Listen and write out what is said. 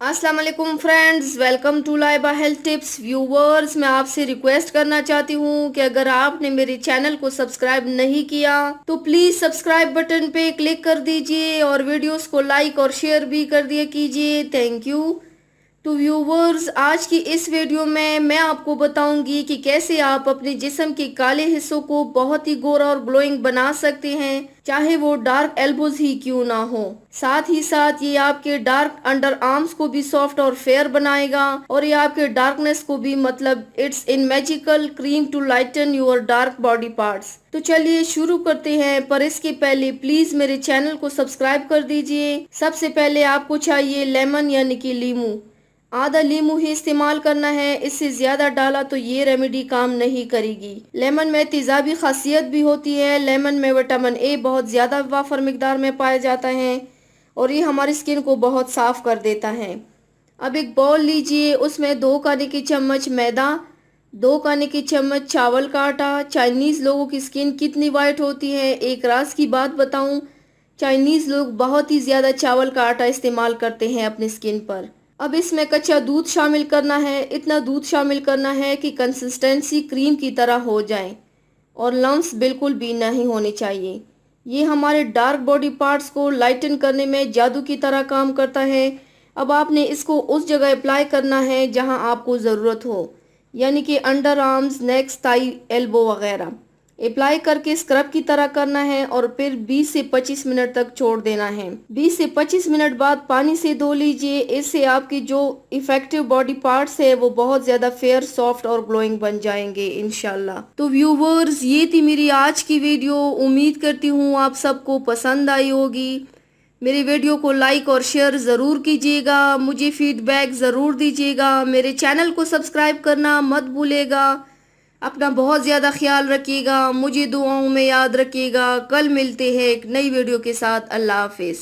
अस्सलाम वालेकुम friends, welcome to Laiba health tips. Viewers, मैं आपसे रिक्वेस्ट करना चाहती हूँ कि अगर आपने मेरे चैनल को सब्सक्राइब नहीं किया तो प्लीज़ सब्सक्राइब बटन पे क्लिक कर दीजिए और वीडियोस को लाइक और शेयर भी कर दिया कीजिए। Thank you. तो व्यूवर्स, आज की इस वीडियो में मैं आपको बताऊंगी कि कैसे आप अपने जिस्म के काले हिस्सों को बहुत ही गोरा और ग्लोइंग बना सकते हैं, चाहे वो डार्क एल्बोज ही क्यों ना हो। साथ ही साथ ये आपके डार्क अंडर आर्म्स को भी सॉफ्ट और फेयर बनाएगा और ये आपके डार्कनेस को भी, मतलब it's in magical cream to lighten your dark body parts. तो चलिए शुरू करते हैं, पर इसके पहले प्लीज मेरे चैनल को सब्सक्राइब कर दीजिए। सबसे पहले आपको चाहिए लेमन यानी कि लीमू। आधा लीमू ही इस्तेमाल करना है, इससे ज्यादा डाला तो ये रेमेडी काम नहीं करेगी। लेमन में तेजाबी खासियत भी होती है। लेमन में विटामिन ए बहुत ज्यादा वाफर मिकदार में पाया जाता है और ये हमारी स्किन को बहुत साफ कर देता है। अब एक बाउल लीजिए, उसमें 2 खाने की चम्मच मैदा, 2 खाने की चम्मच चावल का आटा। चाइनीज लोगों की स्किन कितनी वाइट होती है, एक राज की बात बताऊं, चाइनीज लोग बहुत ही ज्यादा चावल का आटा इस्तेमाल करते हैं अपनी स्किन पर। अब इसमें कच्चा दूध शामिल करना है। इतना दूध शामिल करना है कि कंसिस्टेंसी क्रीम की तरह हो जाए और लम्स बिल्कुल भी नहीं होने चाहिए। ये हमारे डार्क बॉडी पार्ट्स को लाइटन करने में जादू की तरह काम करता है। अब आपने इसको उस जगह अप्लाई करना है जहां आपको ज़रूरत हो, यानी कि underarms, necks, thigh, elbow वगैरह। अप्लाई करके स्क्रब की तरह करना है और फिर 20 से 25 मिनट तक छोड़ देना है। 20 से 25 मिनट बाद पानी से धो लीजिए। इससे आपकी जो इफेक्टिव बॉडी पार्ट्स है वो बहुत ज्यादा फेयर, सॉफ्ट और ग्लोइंग बन जाएंगे इंशाल्लाह। तो व्यूवर्स, ये थी मेरी आज की वीडियो। उम्मीद करती हूँ आप सबको पसंद आई होगी। मेरी वीडियो को लाइक और शेयर ज़रूर कीजिएगा, मुझे फीडबैक ज़रूर दीजिएगा। मेरे चैनल को सब्सक्राइब करना मत भूलेगा। अपना बहुत ज़्यादा ख्याल रखिएगा, मुझे दुआओं में याद रखिएगा। कल मिलते हैं एक नई वीडियो के साथ। अल्लाह हाफिज़।